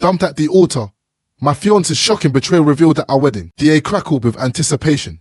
Dumped at the altar, my fiancé's shocking betrayal revealed at our wedding. The air crackled with anticipation.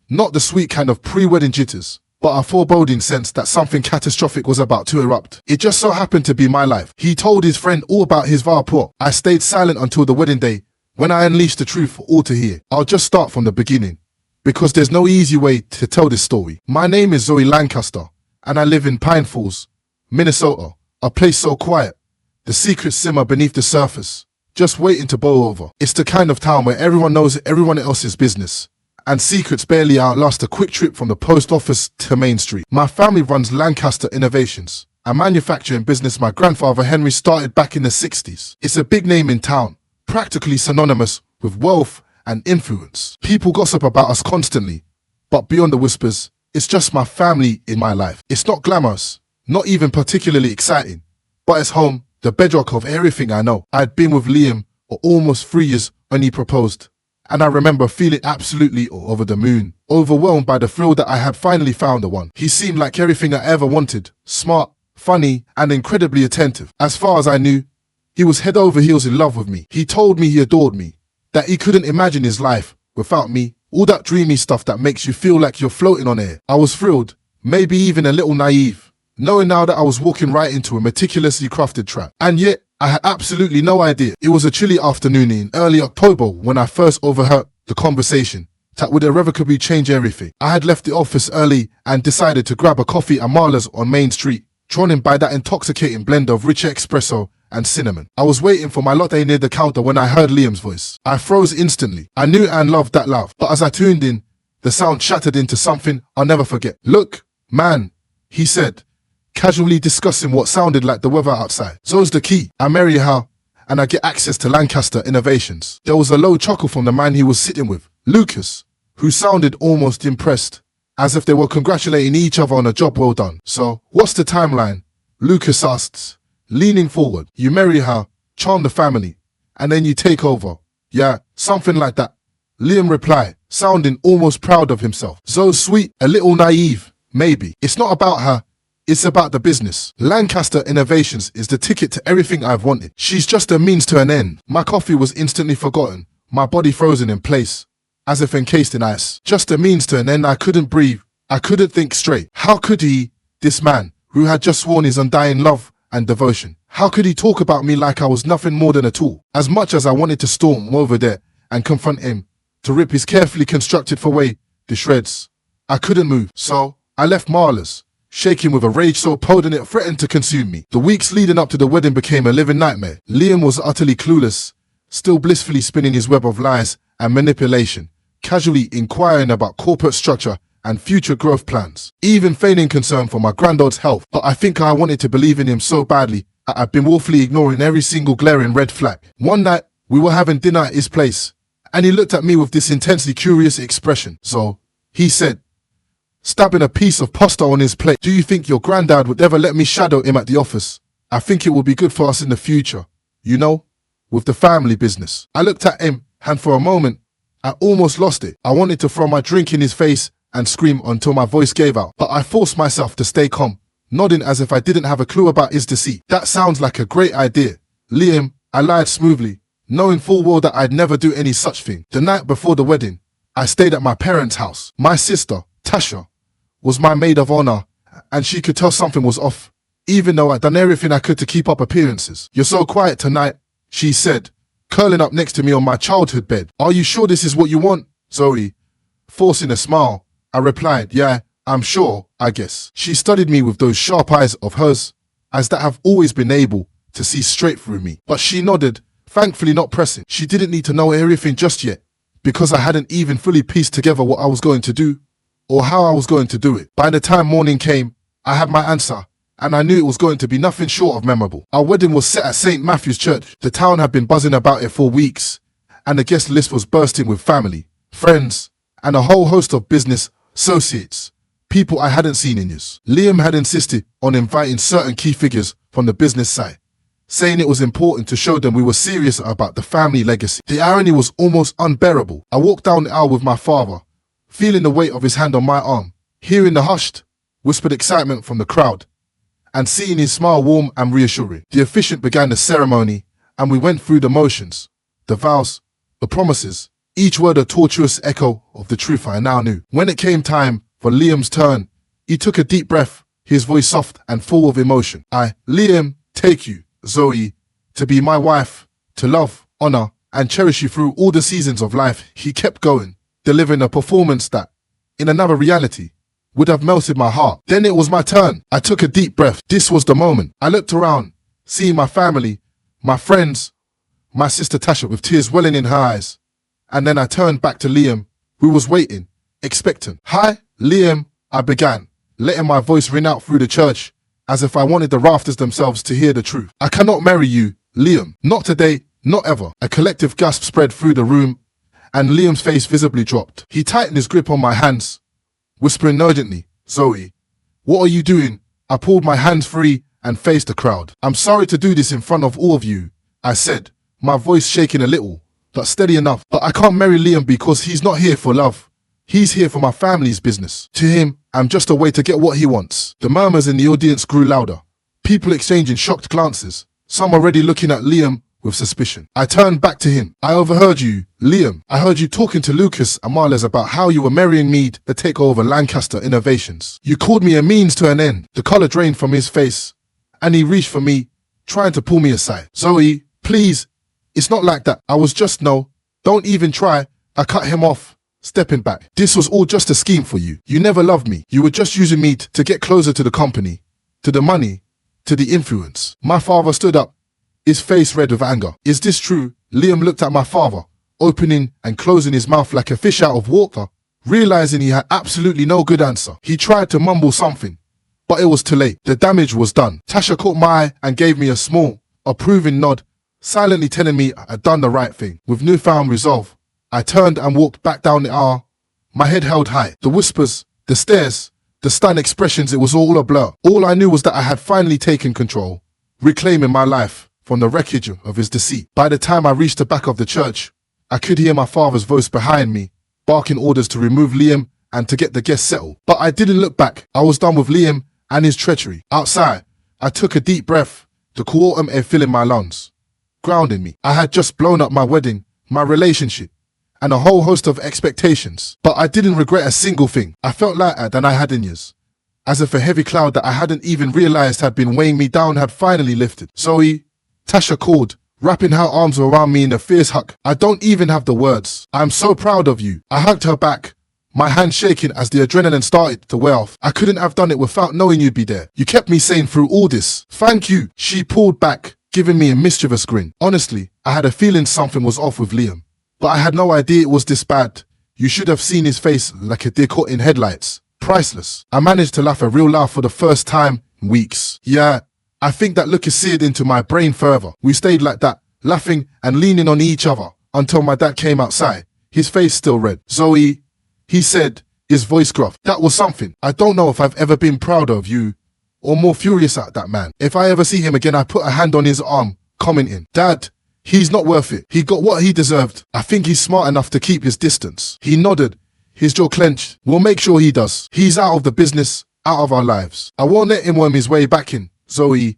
Not the sweet kind of pre-wedding jitters, but a foreboding sense that something catastrophic was about to erupt. It just so happened to be my life. He told his friend all about his rapport. I stayed silent until the wedding day, when I unleashed the truth for all to hear. I'll just start from the beginning, because there's no easy way to tell this story. My name is Zoe Lancaster, and I live in Pine Falls, Minnesota, a place so quiet, the secrets simmer beneath the surface, just waiting to boil over. It's the kind of town where everyone knows everyone else's business, and secrets barely outlast a quick trip from the post office to Main Street. My family runs Lancaster Innovations, a manufacturing business my grandfather Henry started back in the 60s. It's a big name in town, practically synonymous with wealth and influence. People gossip about us constantly, but beyond the whispers, it's just my family in my life. It's not glamorous, not even particularly exciting, but it's home, the bedrock of everything I know. I'd been with Liam for almost 3 years when he proposed, and I remember feeling absolutely over the moon, overwhelmed by the thrill that I had finally found the one. He seemed like everything I ever wanted, smart, funny, and incredibly attentive. As far as I knew, he was head over heels in love with me. He told me he adored me, that he couldn't imagine his life without me, all that dreamy stuff that makes you feel like you're floating on air. I was thrilled, maybe even a little naive, knowing now that I was walking right into a meticulously crafted trap. And yet, I had absolutely no idea. It was a chilly afternoon in early October when I first overheard the conversation that would irrevocably change everything. I had left the office early and decided to grab a coffee at Marla's on Main Street, drawn in by that intoxicating blend of rich espresso and cinnamon. I was waiting for my latte near the counter when I heard Liam's voice. I froze instantly. I knew and loved that laugh, but as I tuned in, the sound shattered into something I'll never forget. "Look, man," he said, casually discussing what sounded like the weather outside. "Zoe's the key. I marry her, and I get access to Lancaster Innovations." There was a low chuckle from the man he was sitting with, Lucas, who sounded almost impressed, as if they were congratulating each other on a job well done. "So, what's the timeline?" Lucas asked, leaning forward. "You marry her, charm the family, and then you take over." "Yeah, something like that," Liam replied, sounding almost proud of himself. "Zoe's sweet, a little naive, maybe. It's not about her. It's about the business. Lancaster Innovations is the ticket to everything I've wanted. She's just a means to an end." My coffee was instantly forgotten, my body frozen in place, as if encased in ice. Just a means to an end. I couldn't breathe. I couldn't think straight. How could he, this man, who had just sworn his undying love and devotion, how could he talk about me like I was nothing more than a tool? As much as I wanted to storm over there and confront him, to rip his carefully constructed foyer to shreds, I couldn't move. So I left Marla's, shaking with a rage so potent it threatened to consume me. The weeks leading up to the wedding became a living nightmare. Liam was utterly clueless, still blissfully spinning his web of lies and manipulation, casually inquiring about corporate structure and future growth plans, even feigning concern for my granddad's health. But I think I wanted to believe in him so badly that I've been willfully ignoring every single glaring red flag. One night, we were having dinner at his place, and he looked at me with this intensely curious expression. "So," he said, stabbing a piece of pasta on his plate, "do you think your granddad would ever let me shadow him at the office? I think it will be good for us in the future, you know, with the family business." I looked at him, and for a moment, I almost lost it. I wanted to throw my drink in his face and scream until my voice gave out, but I forced myself to stay calm, nodding as if I didn't have a clue about his deceit. "That sounds like a great idea, Liam," I lied smoothly, knowing full well that I'd never do any such thing. The night before the wedding, I stayed at my parents' house. My sister, Tasha, was my maid of honor, and she could tell something was off, even though I'd done everything I could to keep up appearances. "You're so quiet tonight," she said, curling up next to me on my childhood bed. "Are you sure this is what you want, Zoe?" Forcing a smile, I replied, "Yeah, I'm sure, I guess." She studied me with those sharp eyes of hers, as that have always been able to see straight through me. But she nodded, thankfully not pressing. She didn't need to know everything just yet, because I hadn't even fully pieced together what I was going to do, or how I was going to do it. By the time morning came, I had my answer, and I knew it was going to be nothing short of memorable. Our wedding was set at St. Matthew's Church. The town had been buzzing about it for weeks, and the guest list was bursting with family, friends, and a whole host of business associates, people I hadn't seen in years. Liam had insisted on inviting certain key figures from the business side, saying it was important to show them we were serious about the family legacy. The irony was almost unbearable. I walked down the aisle with my father, feeling the weight of his hand on my arm, hearing the hushed, whispered excitement from the crowd, and seeing his smile warm and reassuring. The officiant began the ceremony, and we went through the motions, the vows, the promises, each word a tortuous echo of the truth I now knew. When it came time for Liam's turn, he took a deep breath, his voice soft and full of emotion. Liam, take you, Zoe, to be my wife, to love, honor, and cherish you through all the seasons of life. He kept going, delivering a performance that, in another reality, would have melted my heart. Then it was my turn. I took a deep breath. This was the moment. I looked around, seeing my family, my friends, my sister Tasha with tears welling in her eyes. And then I turned back to Liam, who was waiting, expectant. Hi, Liam, I began, letting my voice ring out through the church, as if I wanted the rafters themselves to hear the truth. I cannot marry you, Liam. Not today, not ever. A collective gasp spread through the room, and Liam's face visibly dropped. He tightened his grip on my hands, whispering urgently, Zoe, what are you doing? I pulled my hands free and faced the crowd. I'm sorry to do this in front of all of you, I said, my voice shaking a little, but steady enough. But I can't marry Liam because he's not here for love. He's here for my family's business. To him, I'm just a way to get what he wants. The murmurs in the audience grew louder, people exchanging shocked glances, some already looking at Liam with suspicion. I turned back to him. I overheard you, Liam. I heard you talking to Lucas and Marles about how you were marrying me to take over Lancaster Innovations. You called me a means to an end. The color drained from his face, and he reached for me, trying to pull me aside. Zoe, please, it's not like that. I was just, no, don't even try. I cut him off, stepping back. This was all just a scheme for you. You never loved me. You were just using me to get closer to the company, to the money, to the influence. My father stood up, his face red with anger. Is this true? Liam looked at my father, opening and closing his mouth like a fish out of water, realizing he had absolutely no good answer. He tried to mumble something, but it was too late. The damage was done. Tasha caught my eye and gave me a small, approving nod, silently telling me I'd done the right thing. With newfound resolve, I turned and walked back down the aisle, my head held high. The whispers, the stares, the stunned expressions, it was all a blur. All I knew was that I had finally taken control, reclaiming my life from the wreckage of his deceit. By the time I reached the back of the church, I could hear my father's voice behind me, barking orders to remove Liam and to get the guests settled. But I didn't look back. I was done with Liam and his treachery. Outside, I took a deep breath, the cool autumn air filling my lungs, grounding me. I had just blown up my wedding, my relationship, and a whole host of expectations. But I didn't regret a single thing. I felt lighter than I had in years, as if a heavy cloud that I hadn't even realized had been weighing me down had finally lifted. Zoe, Tasha called, wrapping her arms around me in a fierce hug. I don't even have the words. I'm so proud of you. I hugged her back, my hand shaking as the adrenaline started to wear off. I couldn't have done it without knowing you'd be there. You kept me sane through all this. Thank you. She pulled back, giving me a mischievous grin. Honestly, I had a feeling something was off with Liam, but I had no idea it was this bad. You should have seen his face like a deer caught in headlights. Priceless. I managed to laugh a real laugh for the first time in weeks. Yeah, I think that look is seared into my brain forever. We stayed like that, laughing and leaning on each other until my dad came outside, his face still red. Zoe, he said, his voice gruff. That was something. I don't know if I've ever been prouder of you or more furious at that man. If I ever see him again, I put a hand on his arm, commenting, Dad, he's not worth it. He got what he deserved. I think he's smart enough to keep his distance. He nodded, his jaw clenched. We'll make sure he does. He's out of the business, out of our lives. I won't let him worm his way back in. Zoe,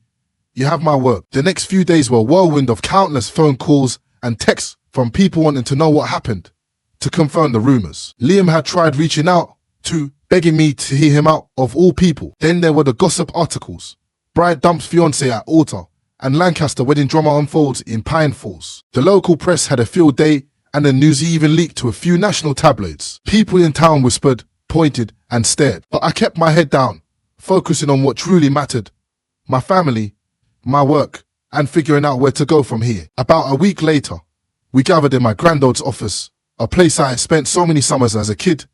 you have my word. The next few days were a whirlwind of countless phone calls and texts from people wanting to know what happened, to confirm the rumors. Liam had tried reaching out to, begging me to hear him out of all people. Then there were the gossip articles. Bride dumps fiancé at altar, and Lancaster wedding drama unfolds in Pine Falls. The local press had a field day, and the news even leaked to a few national tabloids. People in town whispered, pointed, and stared. But I kept my head down, focusing on what truly mattered. My family, my work, and figuring out where to go from here. About a week later, we gathered in my granddad's office, a place I had spent so many summers as a kid,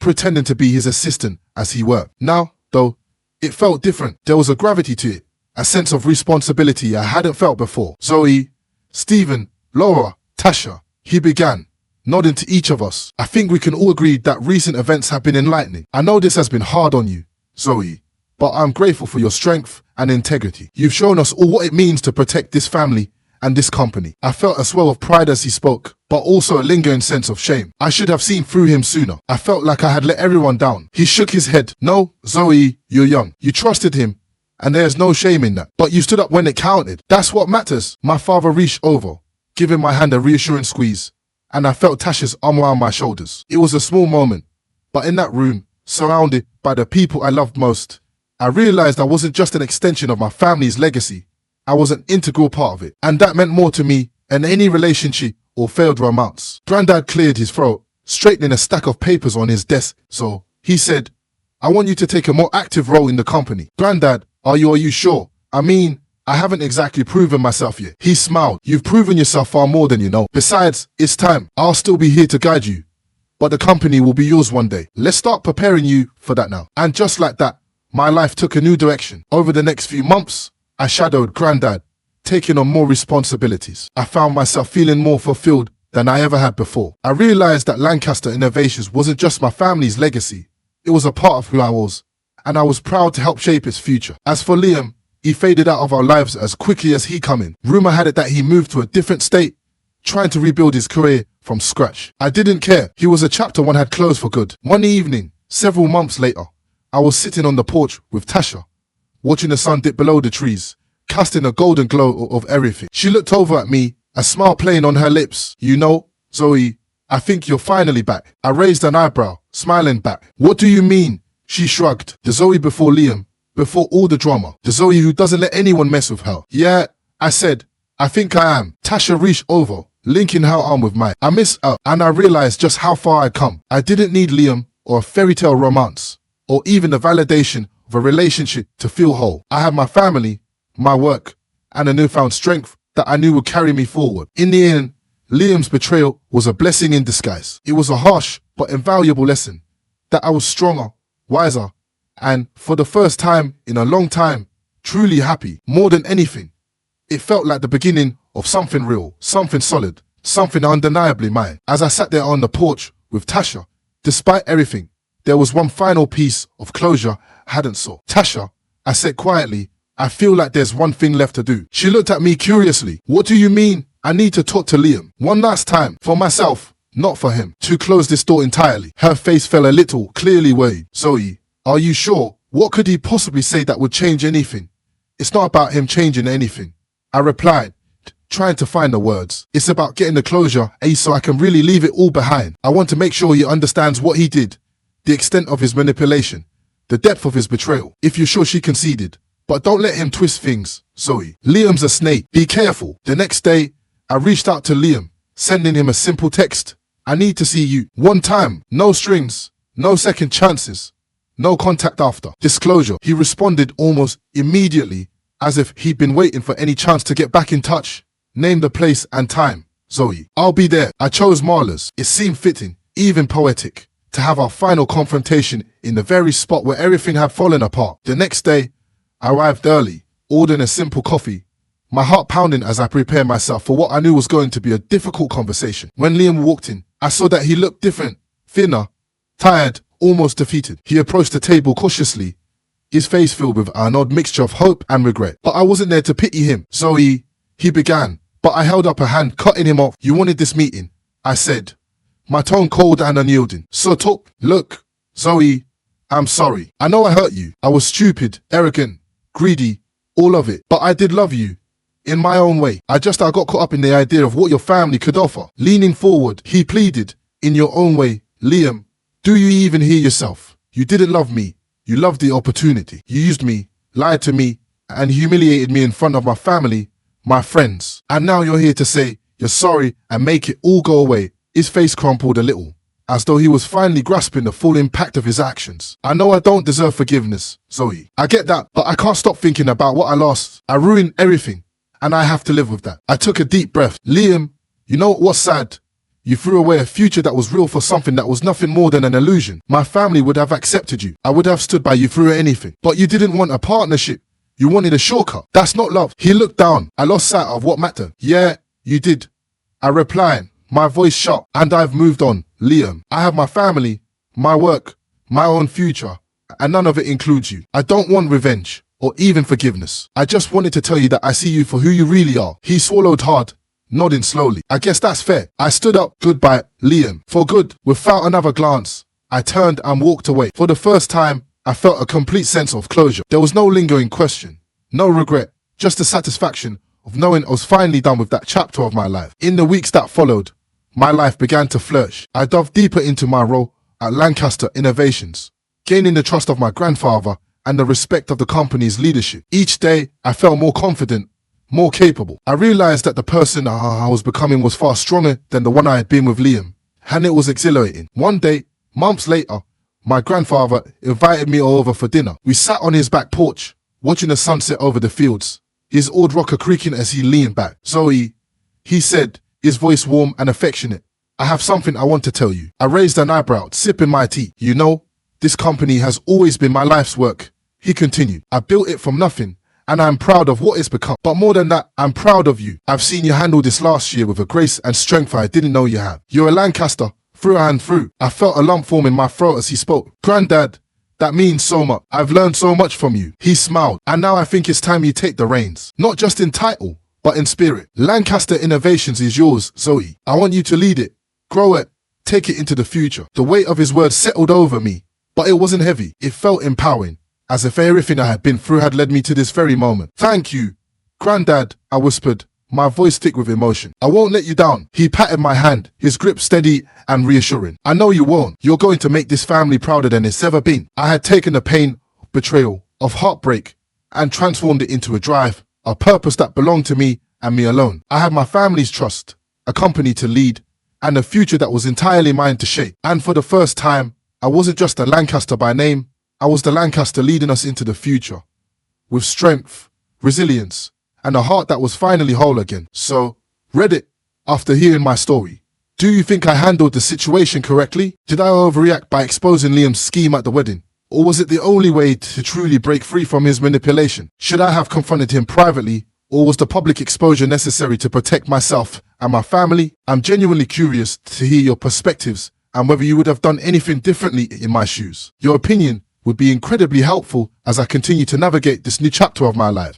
pretending to be his assistant as he worked. Now, though, it felt different. There was a gravity to it, a sense of responsibility I hadn't felt before. Zoe, Stephen, Laura, Tasha, he began, nodding to each of us. I think we can all agree that recent events have been enlightening. I know this has been hard on you, Zoe, but I'm grateful for your strength and integrity. You've shown us all what it means to protect this family and this company. I felt a swell of pride as he spoke, but also a lingering sense of shame. I should have seen through him sooner. I felt like I had let everyone down. He shook his head. No, Zoe, you're young. You trusted him, And there's no shame in that. But you stood up when it counted. That's what matters. My father reached over, giving my hand a reassuring squeeze, and I felt Tasha's arm around my shoulders. It was a small moment, but in that room, surrounded by the people I loved most, I realized I wasn't just an extension of my family's legacy. I was an integral part of it, and that meant more to me than any relationship or failed romance. Granddad cleared his throat, straightening a stack of papers on his desk. So he said, I want you to take a more active role in the company. Granddad, are you sure? I mean, I haven't exactly proven myself yet. He smiled. You've proven yourself far more than you know. Besides, it's time. I'll still be here to guide you, but the company will be yours one day. Let's start preparing you for that now. And just like that, my life took a new direction. Over the next few months, I shadowed Granddad, taking on more responsibilities. I found myself feeling more fulfilled than I ever had before. I realized that Lancaster Innovations wasn't just my family's legacy. It was a part of who I was, and I was proud to help shape its future. As for Liam, he faded out of our lives as quickly as he come in. Rumor had it that he moved to a different state, trying to rebuild his career from scratch. I didn't care. He was a chapter one had closed for good. One evening, several months later, I was sitting on the porch with Tasha, watching the sun dip below the trees, casting a golden glow of everything. She looked over at me, a smile playing on her lips. You know, Zoe, I think you're finally back. I raised an eyebrow, smiling back. What do you mean? She shrugged. The Zoe before Liam, before all the drama. The Zoe who doesn't let anyone mess with her. Yeah, I said, I think I am. Tasha reached over, linking her arm with mine. I missed out, and I realized just how far I'd come. I didn't need Liam or a fairy tale romance, or even the validation of a relationship to feel whole. I had my family, my work, and a newfound strength that I knew would carry me forward. In the end, Liam's betrayal was a blessing in disguise. It was a harsh but invaluable lesson that I was stronger, wiser, and for the first time in a long time, truly happy. More than anything, it felt like the beginning of something real, something solid, something undeniably mine. As I sat there on the porch with Tasha, despite everything, there was one final piece of closure I hadn't sought. Tasha, I said quietly, I feel like there's one thing left to do. She looked at me curiously. What do you mean? I need to talk to Liam. One last time. For myself, not for him. To close this door entirely. Her face fell a little, clearly worried. Zoe, are you sure? What could he possibly say that would change anything? It's not about him changing anything. I replied, trying to find the words. It's about getting the closure, so I can really leave it all behind. I want to make sure he understands what he did, the extent of his manipulation, the depth of his betrayal. If you're sure, she conceded. But don't let him twist things, Zoe. Liam's a snake. Be careful. The next day, I reached out to Liam, sending him a simple text. I need to see you. One time. No strings. No second chances. No contact after. Disclosure. He responded almost immediately, as if he'd been waiting for any chance to get back in touch. Name the place and time. Zoe. I'll be there. I chose Marla's. It seemed fitting, even poetic, to have our final confrontation in the very spot where everything had fallen apart. The next day, I arrived early, ordering a simple coffee, my heart pounding as I prepared myself for what I knew was going to be a difficult conversation. When Liam walked in, I saw that he looked different, thinner, tired, almost defeated. He approached the table cautiously, his face filled with an odd mixture of hope and regret. But I wasn't there to pity him. Zoe, he began, but I held up a hand, cutting him off. You wanted this meeting, I said, my tone cold and unyielding. So talk. Look, Zoe, I'm sorry. I know I hurt you. I was stupid, arrogant, greedy, all of it. But I did love you, in my own way. I got caught up in the idea of what your family could offer. Leaning forward, he pleaded, in your own way, Liam, do you even hear yourself? You didn't love me. You loved the opportunity. You used me, lied to me, and humiliated me in front of my family, my friends. And now you're here to say you're sorry and make it all go away. His face crumpled a little, as though he was finally grasping the full impact of his actions. I know I don't deserve forgiveness, Zoe. I get that, but I can't stop thinking about what I lost. I ruined everything, and I have to live with that. I took a deep breath. Liam, you know what's sad? You threw away a future that was real for something that was nothing more than an illusion. My family would have accepted you. I would have stood by you through anything. But you didn't want a partnership. You wanted a shortcut. That's not love. He looked down. I lost sight of what mattered. Yeah, you did. I replied, my voice sharp, and I've moved on. Liam, I have my family, my work, my own future, and none of it includes you. I don't want revenge or even forgiveness. I just wanted to tell you that I see you for who you really are. He swallowed hard, nodding slowly. I guess that's fair. I stood up. Goodbye, Liam. For good. Without another glance, I turned and walked away. For the first time, I felt a complete sense of closure. There was no lingering question, no regret, just the satisfaction of knowing I was finally done with that chapter of my life. In the weeks that followed, my life began to flourish. I dove deeper into my role at Lancaster Innovations, gaining the trust of my grandfather and the respect of the company's leadership. Each day, I felt more confident, more capable. I realized that the person I was becoming was far stronger than the one I had been with Liam, and it was exhilarating. One day, months later, my grandfather invited me over for dinner. We sat on his back porch, watching the sunset over the fields, his old rocker creaking as he leaned back. "Zoe," he said, his voice warm and affectionate, "I have something I want to tell you." I raised an eyebrow, sipping my tea. "You know, this company has always been my life's work," he continued. "I built it from nothing, and I'm proud of what it's become. But more than that, I'm proud of you. I've seen you handle this last year with a grace and strength I didn't know you had. You're a Lancaster, through and through." I felt a lump form in my throat as he spoke. "Granddad, that means so much. I've learned so much from you." He smiled. "And now I think it's time you take the reins. Not just in title, but in spirit. Lancaster Innovations is yours, Zoe. I want you to lead it, grow it, take it into the future." The weight of his words settled over me, but it wasn't heavy. It felt empowering, as if everything I had been through had led me to this very moment. "Thank you, Granddad," I whispered, my voice thick with emotion. "I won't let you down." He patted my hand, his grip steady and reassuring. "I know you won't. You're going to make this family prouder than it's ever been." I had taken the pain, betrayal, of heartbreak and transformed it into a drive, a purpose that belonged to me and me alone. I had my family's trust, a company to lead, and a future that was entirely mine to shape. And for the first time, I wasn't just a Lancaster by name, I was the Lancaster leading us into the future, with strength, resilience, and a heart that was finally whole again. So, Reddit, after hearing my story, do you think I handled the situation correctly? Did I overreact by exposing Liam's scheme at the wedding? Or was it the only way to truly break free from his manipulation? Should I have confronted him privately, or was the public exposure necessary to protect myself and my family? I'm genuinely curious to hear your perspectives and whether you would have done anything differently in my shoes. Your opinion would be incredibly helpful as I continue to navigate this new chapter of my life.